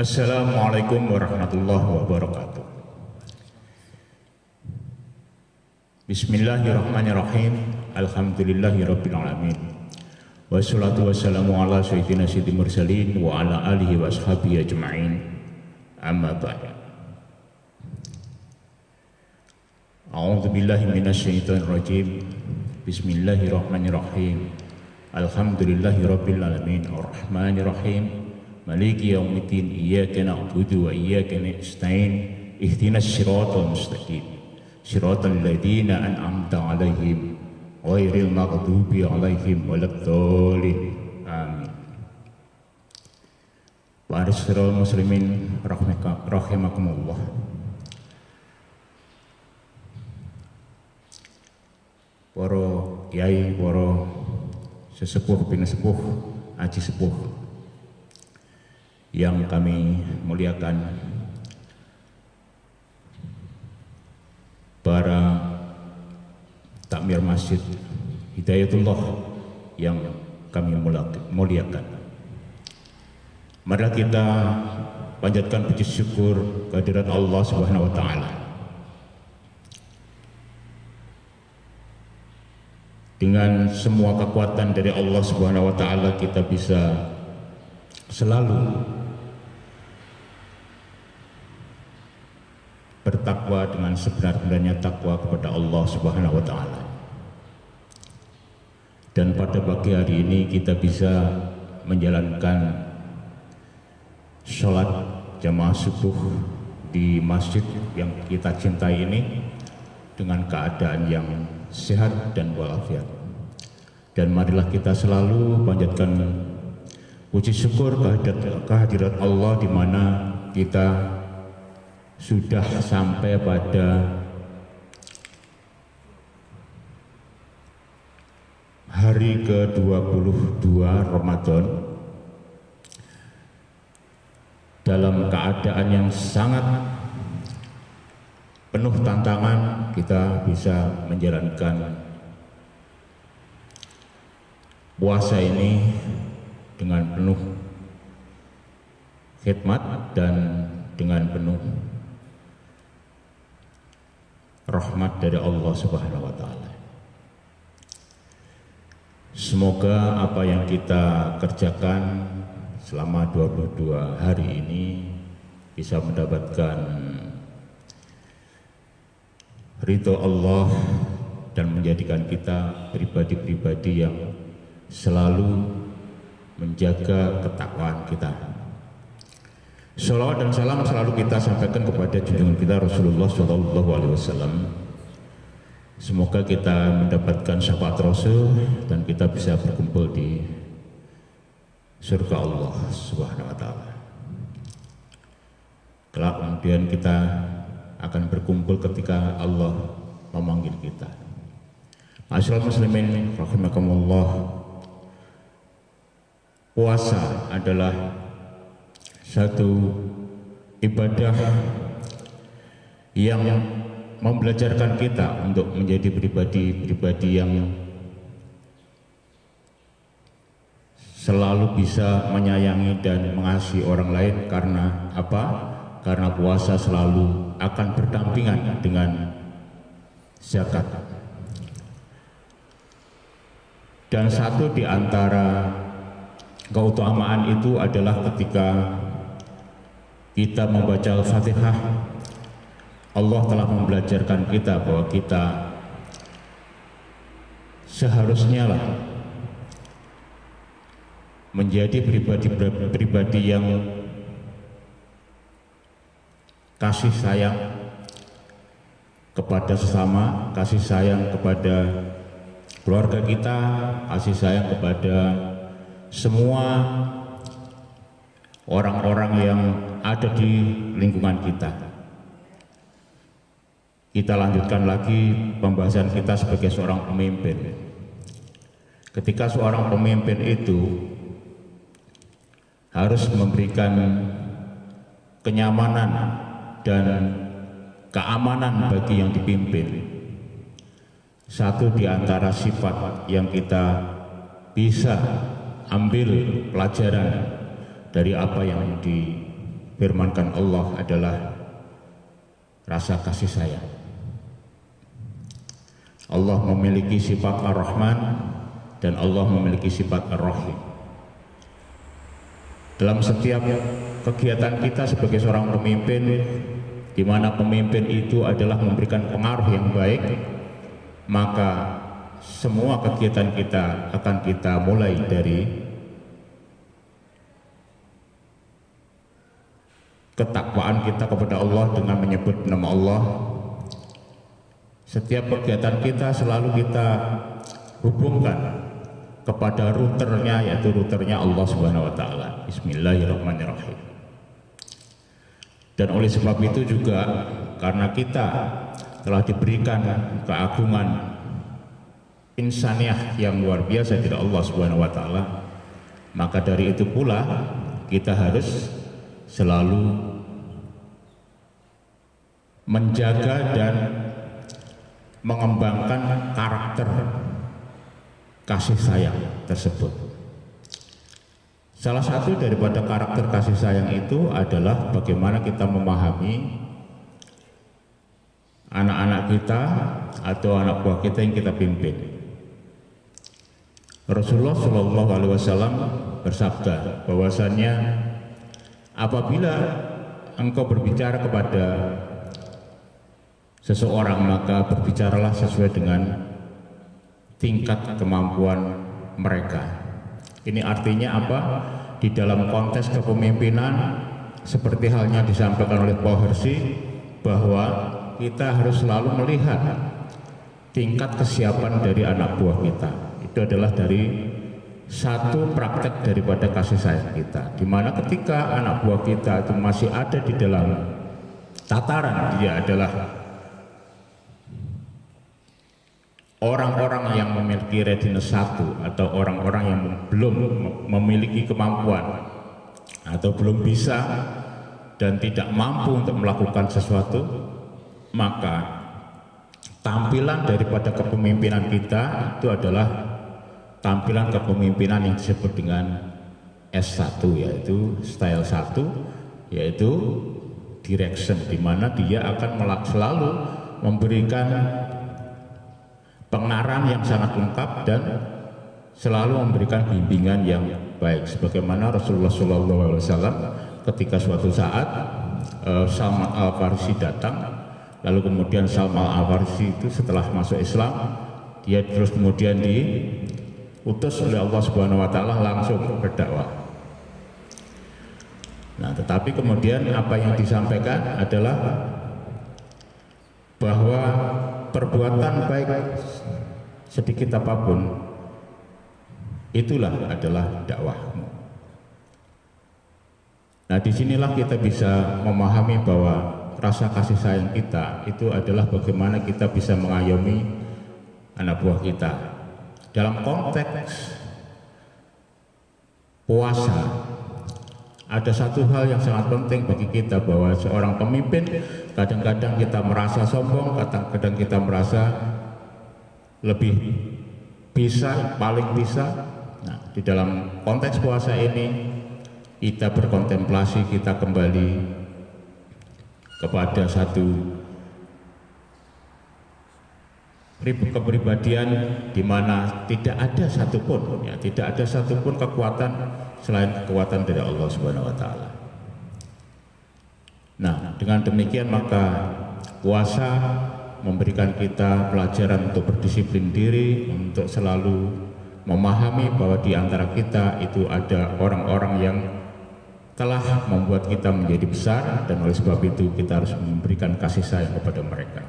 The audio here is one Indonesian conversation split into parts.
Assalamualaikum warahmatullahi wabarakatuh. Bismillahirrahmanirrahim. Alhamdulillahirabbil alamin. Wassalatu wassalamu ala sayyidina sayyidil mursalin wa ala alihi wa ashabihi ajma'in. Amma ba'd. A'udzu billahi minasyaitonir rajim. Bismillahirrahmanirrahim. Alhamdulillahirabbil alamin. Arrahmanir rahim. Maliki yaumiddin. Iyyaka na'budu wa iyyaka nasta'in. Ihdinas siratal mustaqim. Siratal ladzina an'amta 'alaihim ghairil maghdubi 'alaihim waladdallin. Amin. Ma'asyiral muslimin rahimakumullah. Para kiai, para sesepuh, pinesepuh, aji sepuh yang kami muliakan, para takmir masjid Hidayatullah yang kami muliakan. Mari kita panjatkan puji syukur kehadirat Allah Subhanahu wa taala. Dengan semua kekuatan dari Allah Subhanahu wa taala kita bisa selalu bertakwa dengan sebenar-benarnya takwa kepada Allah Subhanahu wa taala. Dan pada pagi hari ini kita bisa menjalankan sholat jamaah subuh di masjid yang kita cintai ini dengan keadaan yang sehat dan walafiat. Dan marilah kita selalu panjatkan puji syukur kehadirat Allah di mana kita sudah sampai pada hari ke-22 Ramadan dalam keadaan yang sangat penuh tantangan. Kita bisa menjalankan puasa ini dengan penuh khidmat dan dengan penuh rahmat dari Allah Subhanahu wa taala. Semoga apa yang kita kerjakan selama 22 hari ini bisa mendapatkan ridho Allah dan menjadikan kita pribadi-pribadi yang selalu menjaga ketakwaan kita. Shalawat dan salam selalu kita sampaikan kepada junjungan kita Rasulullah SAW. Semoga kita mendapatkan syafaat Rasul dan kita bisa berkumpul di surga Allah Subhanahu wa taala. Kelak kemudian kita akan berkumpul ketika Allah memanggil kita. Ma'asyiral muslimin rahimakumullah. Puasa adalah satu ibadah yang membelajarkan kita untuk menjadi pribadi-pribadi yang selalu bisa menyayangi dan mengasihi orang lain. Karena apa? Karena puasa selalu akan berdampingan dengan zakat. Dan satu di antara keutamaan itu adalah ketika kita membaca Al-Fatihah, Allah telah membelajarkan kita bahwa kita seharusnya lah menjadi pribadi yang kasih sayang kepada sesama, kasih sayang kepada keluarga kita, kasih sayang kepada semua orang-orang yang ada di lingkungan kita. Kita lanjutkan lagi pembahasan kita sebagai seorang pemimpin. Ketika seorang pemimpin itu harus memberikan kenyamanan dan keamanan bagi yang dipimpin. Satu di antara sifat yang kita bisa ambil pelajaran dari apa yang firmankan Allah adalah rasa kasih sayang. Allah memiliki sifat Ar-Rahman dan Allah memiliki sifat Ar-Rahim. Dalam setiap kegiatan kita sebagai seorang pemimpin, di mana pemimpin itu adalah memberikan pengaruh yang baik, maka semua kegiatan kita akan kita mulai dari ketakwaan kita kepada Allah dengan menyebut nama Allah. Setiap kegiatan kita selalu kita hubungkan kepada routernya, yaitu routernya Allah Subhanahu wa taala. Bismillahirrahmanirrahim. Dan oleh sebab itu juga karena kita telah diberikan keagungan insaniah yang luar biasa dari Allah Subhanahu wa taala, maka dari itu pula kita harus selalu menjaga dan mengembangkan karakter kasih sayang tersebut. Salah satu daripada karakter kasih sayang itu adalah bagaimana kita memahami anak-anak kita atau anak buah kita yang kita pimpin. Rasulullah Shallallahu Alaihi Wasallam bersabda bahwasannya apabila engkau berbicara kepada seseorang, maka berbicaralah sesuai dengan tingkat kemampuan mereka. Ini artinya apa? Di dalam konteks kepemimpinan, seperti halnya disampaikan oleh Paul Hersi, bahwa kita harus selalu melihat tingkat kesiapan dari anak buah kita. Itu adalah dari satu praktek daripada kasih sayang kita, di mana ketika anak buah kita itu masih ada di dalam tataran dia adalah orang-orang yang memiliki readiness 1 atau orang-orang yang belum memiliki kemampuan atau belum bisa dan tidak mampu untuk melakukan sesuatu, maka tampilan daripada kepemimpinan kita itu adalah tampilan kepemimpinan yang disebut dengan S1, yaitu style 1, yaitu direction, di mana dia akan selalu memberikan pengarahan yang sangat lengkap dan selalu memberikan bimbingan yang baik. Sebagaimana Rasulullah SAW ketika suatu saat Salman Al-Farisi datang, lalu kemudian Salman Al-Farisi itu setelah masuk Islam, dia terus kemudian diutus oleh Allah Subhanahu wa taala langsung berdakwah. Nah, tetapi kemudian apa yang disampaikan adalah bahwa perbuatan baik sedikit apapun itulah adalah dakwahmu. Nah, disinilah kita bisa memahami bahwa rasa kasih sayang kita itu adalah bagaimana kita bisa mengayomi anak buah kita. Dalam konteks puasa, ada satu hal yang sangat penting bagi kita, bahwa seorang pemimpin kadang-kadang kita merasa sombong, kadang-kadang kita merasa lebih bisa, paling bisa. Nah, di dalam konteks puasa ini kita berkontemplasi, kita kembali kepada satu kepribadian di mana tidak ada satupun, tidak ada satupun kekuatan selain kekuatan dari Allah Subhanahu wa taala. Nah, dengan demikian maka puasa memberikan kita pelajaran untuk berdisiplin diri, untuk selalu memahami bahwa di antara kita itu ada orang-orang yang telah membuat kita menjadi besar, dan oleh sebab itu kita harus memberikan kasih sayang kepada mereka.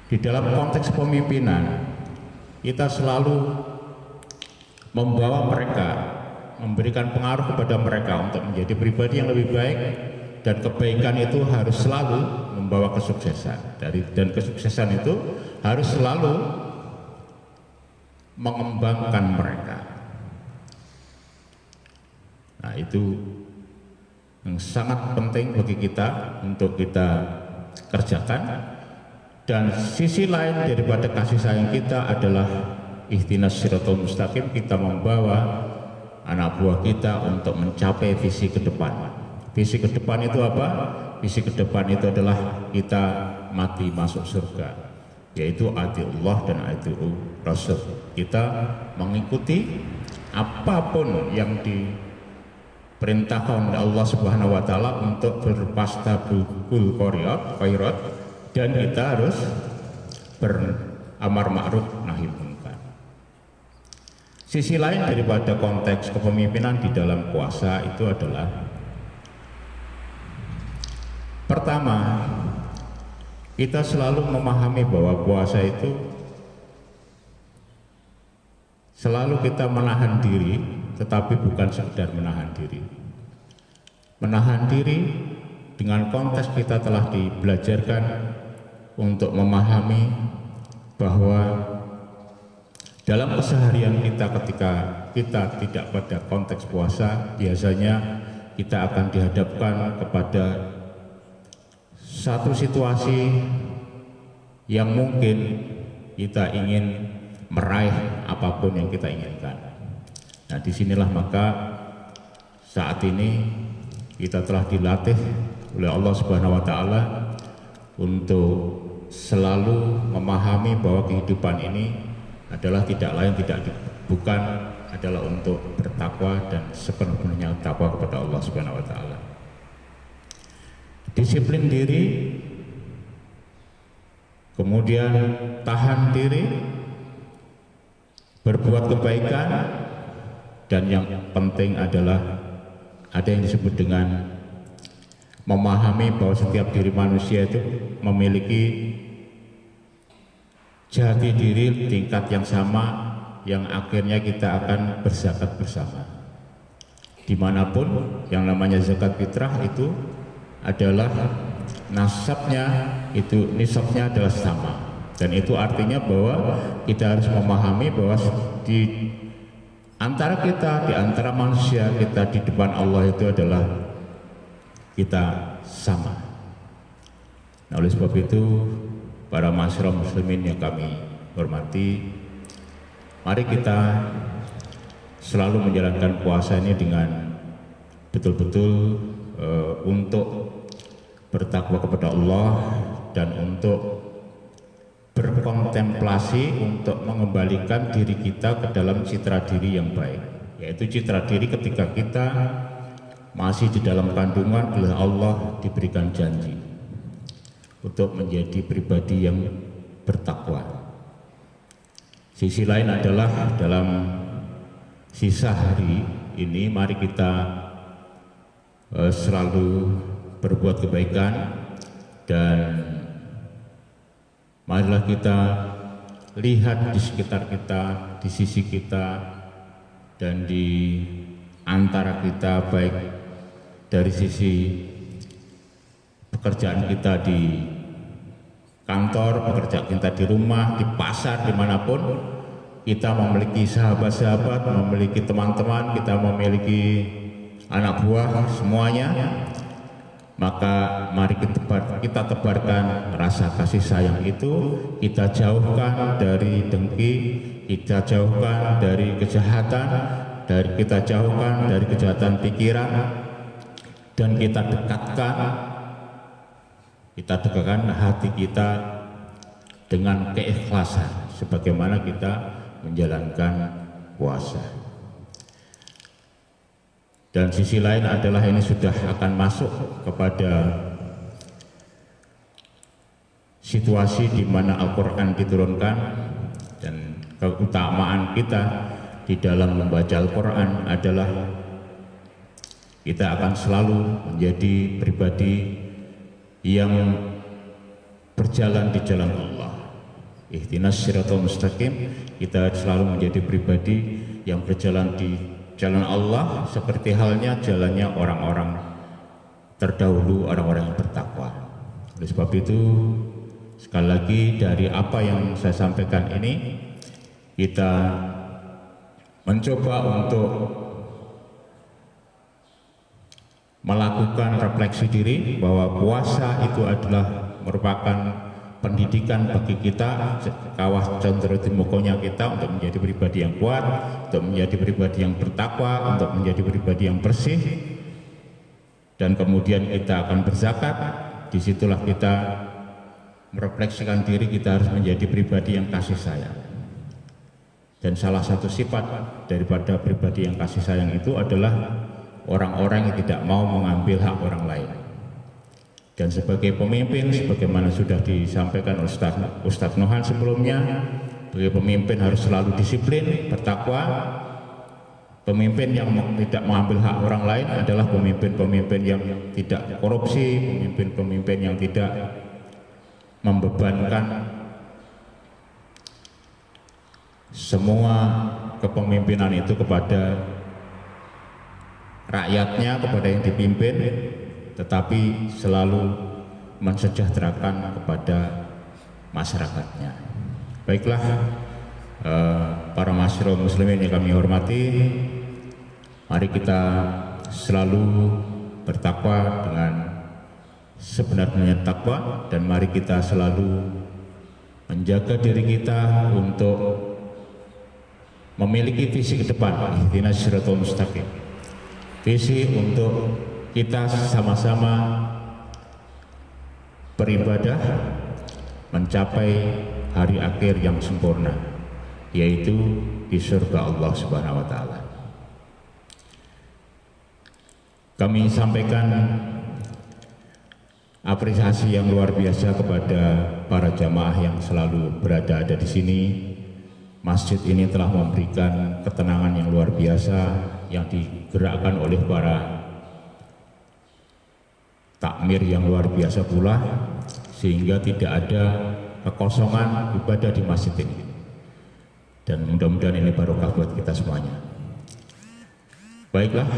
Di dalam konteks pemimpinan, kita selalu membawa mereka, memberikan pengaruh kepada mereka untuk menjadi pribadi yang lebih baik, dan kebaikan itu harus selalu membawa kesuksesan. Dan kesuksesan itu harus selalu mengembangkan mereka. Nah, itu yang sangat penting bagi kita untuk kita kerjakan. Dan sisi lain daripada kasih sayang kita adalah ihdinas siratal mustaqim, kita membawa anak buah kita untuk mencapai visi ke depan. Visi ke depan itu apa? Visi ke depan itu adalah kita mati masuk surga, yaitu atiullah dan atiur Rasul. Kita mengikuti apapun yang diperintahkan oleh Allah Subhanahu wa taala untuk berpastabul khairat, dan kita harus beramar ma'ruf nahi munkar. Sisi lain daripada konteks kepemimpinan di dalam puasa itu adalah, pertama, kita selalu memahami bahwa puasa itu selalu kita menahan diri, tetapi bukan sekedar menahan diri. Menahan diri dengan konteks kita telah dibelajarkan untuk memahami bahwa dalam keseharian kita ketika kita tidak pada konteks puasa, biasanya kita akan dihadapkan kepada satu situasi yang mungkin kita ingin meraih apapun yang kita inginkan. Nah, disinilah maka saat ini kita telah dilatih oleh Allah Subhanahu wa taala untuk selalu memahami bahwa kehidupan ini adalah tidak lain bukan adalah untuk bertakwa dan sepenuhnya takwa kepada Allah Subhanahu wa taala. Disiplin diri, kemudian tahan diri, berbuat kebaikan, dan yang penting adalah ada yang disebut dengan memahami bahwa setiap diri manusia itu memiliki jati diri tingkat yang sama, yang akhirnya kita akan berzakat bersama. Dimanapun yang namanya zakat fitrah itu adalah nisabnya adalah sama, dan itu artinya bahwa kita harus memahami bahwa di antara kita, di antara manusia kita di depan Allah itu adalah kita sama. Nah, oleh sebab itu para masyarakat muslimin yang kami hormati, mari kita selalu menjalankan puasa ini dengan betul-betul untuk bertakwa kepada Allah dan untuk berkontemplasi, untuk mengembalikan diri kita ke dalam citra diri yang baik, yaitu citra diri ketika kita masih di dalam kandungan oleh Allah diberikan janji untuk menjadi pribadi yang bertakwa. Sisi lain adalah dalam sisa hari ini mari kita selalu berbuat kebaikan, dan marilah kita lihat di sekitar kita, di sisi kita, dan di antara kita, baik dari sisi pekerjaan kita di kantor, pekerjaan kita di rumah, di pasar, dimanapun kita memiliki sahabat-sahabat, memiliki teman-teman, kita memiliki anak buah, semuanya, maka mari kita tebarkan rasa kasih sayang itu, kita jauhkan dari dengki, kita jauhkan dari kejahatan, kita jauhkan dari kejahatan pikiran, dan kita dekatkan hati kita dengan keikhlasan sebagaimana kita menjalankan puasa. Dan sisi lain adalah ini sudah akan masuk kepada situasi di mana Al-Quran diturunkan, dan keutamaan kita di dalam membaca Al-Quran adalah kita akan selalu menjadi pribadi yang berjalan di jalan Allah. Ihdinas siratal mustaqim, kita selalu menjadi pribadi yang berjalan di jalan Allah seperti halnya jalannya orang-orang terdahulu, orang-orang yang bertakwa. Oleh sebab itu, sekali lagi dari apa yang saya sampaikan ini, kita mencoba untuk melakukan refleksi diri bahwa puasa itu adalah merupakan pendidikan bagi kita, kawah condro timokonya kita untuk menjadi pribadi yang kuat, untuk menjadi pribadi yang bertakwa, untuk menjadi pribadi yang bersih, dan kemudian kita akan berzakat. Disitulah kita merefleksikan diri, kita harus menjadi pribadi yang kasih sayang. Dan salah satu sifat daripada pribadi yang kasih sayang itu adalah orang-orang yang tidak mau mengambil hak orang lain. Dan sebagai pemimpin, sebagaimana sudah disampaikan Ustadz Nohan sebelumnya, sebagai pemimpin harus selalu disiplin, bertakwa. Pemimpin yang tidak mengambil hak orang lain adalah pemimpin-pemimpin yang tidak korupsi, pemimpin-pemimpin yang tidak membebankan semua kepemimpinan itu kepada rakyatnya, kepada yang dipimpin, tetapi selalu mensejahterakan kepada masyarakatnya. Baiklah, para masyarakat muslimin yang kami hormati, mari kita selalu bertakwa dengan sebenar-benarnya takwa, dan mari kita selalu menjaga diri kita untuk memiliki visi ke depan, ihdinas siratal mustaqim, visi untuk kita sama-sama beribadah mencapai hari akhir yang sempurna, yaitu di surga Allah Subhanahu wa Ta'ala. Kami sampaikan apresiasi yang luar biasa kepada para jamaah yang selalu berada di sini. Masjid ini telah memberikan ketenangan yang luar biasa yang digerakkan oleh para takmir yang luar biasa pula, sehingga tidak ada kekosongan ibadah di masjid ini. Dan mudah-mudahan ini barokah buat kita semuanya. Baiklah,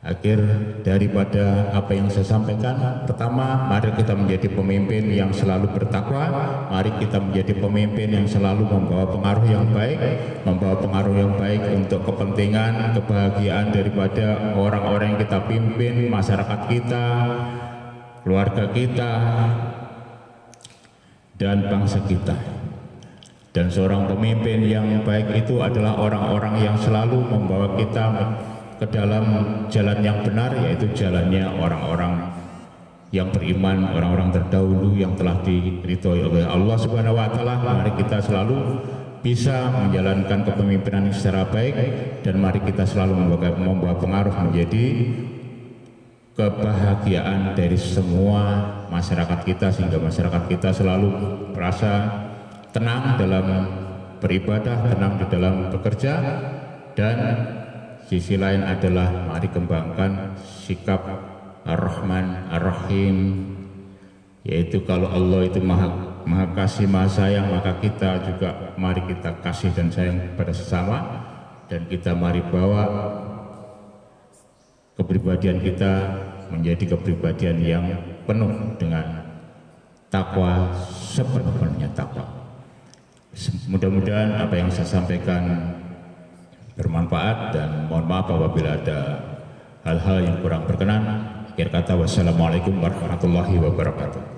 akhir daripada apa yang saya sampaikan, pertama, mari kita menjadi pemimpin yang selalu bertakwa, mari kita menjadi pemimpin yang selalu membawa pengaruh yang baik, untuk kepentingan, kebahagiaan daripada orang-orang yang kita pimpin, masyarakat kita, keluarga kita, dan bangsa kita. Dan seorang pemimpin yang baik itu adalah orang-orang yang selalu membawa kita ke dalam jalan yang benar, yaitu jalannya orang-orang yang beriman, orang-orang terdahulu yang telah diridhoi oleh Allah Subhanahu wa Ta'ala. Mari kita selalu bisa menjalankan kepemimpinan secara baik, dan mari kita selalu membawa pengaruh menjadi kebahagiaan dari semua masyarakat kita, sehingga masyarakat kita selalu merasa tenang dalam beribadah, tenang di dalam bekerja. Dan sisi lain adalah mari kembangkan sikap Ar-Rahman Ar-Rahim, yaitu kalau Allah itu maha kasih, maha sayang, maka kita juga mari kita kasih dan sayang kepada sesama, dan kita mari bawa kepribadian kita menjadi kepribadian yang penuh dengan takwa, sepenuhnya takwa. Mudah-mudahan apa yang saya sampaikan bermanfaat, dan mohon maaf apabila ada hal-hal yang kurang berkenan. Akhir kata, wassalamualaikum warahmatullahi wabarakatuh.